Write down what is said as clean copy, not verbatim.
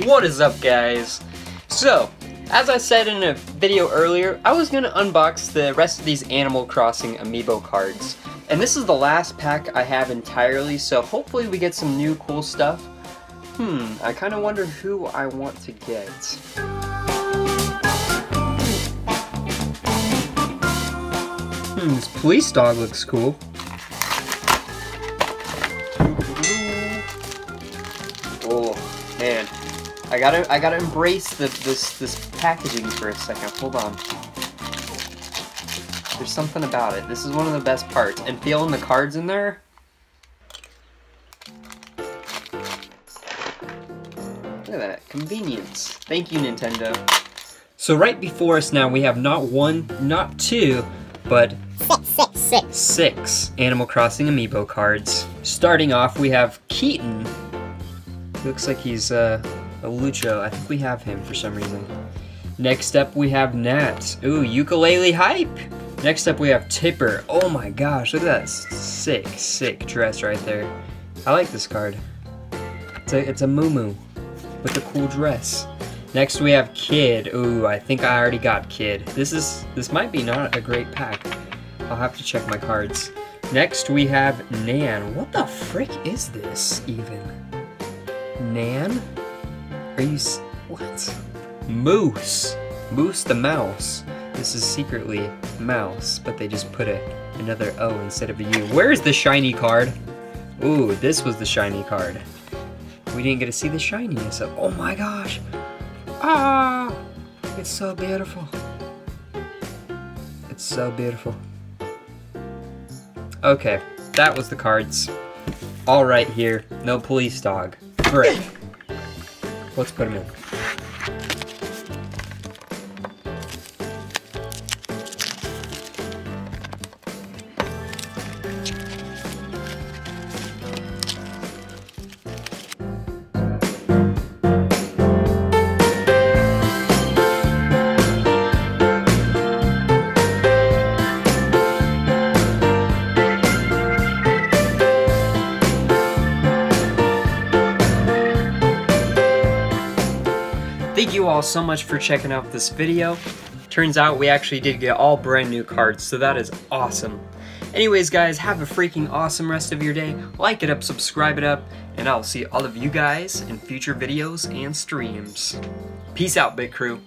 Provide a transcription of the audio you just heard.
What is up, guys? So, as I said in a video earlier, I was gonna unbox the rest of these Animal Crossing Amiibo cards. And this is the last pack I have entirely, so hopefully we get some new cool stuff. I kinda wonder who I want to get. This police dog looks cool. Oh man, I gotta embrace this packaging for a second. Hold on. There's something about it. This is one of the best parts. And feeling the cards in there. Look at that convenience. Thank you, Nintendo. So right before us now, we have not one, not two, but six Animal Crossing Amiibo cards. Starting off, we have Keaton. Looks like he's a Lucho. I think we have him for some reason. Next up, we have Nat. Ooh, ukulele hype. Next up, we have Tipper. Oh my gosh, look at that sick dress right there. I like this card. It's a moo-moo with a cool dress. Next, we have Kid. Ooh, I think I already got Kid. This might be not a great pack. I'll have to check my cards. Next, we have Nan. What the frick is this, even? Nan? Are you... what? Moose. Moose the mouse. This is secretly mouse, but they just put another O instead of a U. Where's the shiny card? Ooh, this was the shiny card. We didn't get to see the shininess of... oh my gosh! Ah! It's so beautiful. It's so beautiful. Okay, that was the cards. All right here, no police dog. Frick. Let's put him in. Thank you all so much for checking out this video. Turns out we actually did get all brand new cards, so that is awesome. Anyways guys, have a freaking awesome rest of your day. Like it up, subscribe it up, and I'll see all of you guys in future videos and streams. Peace out, Big Crew.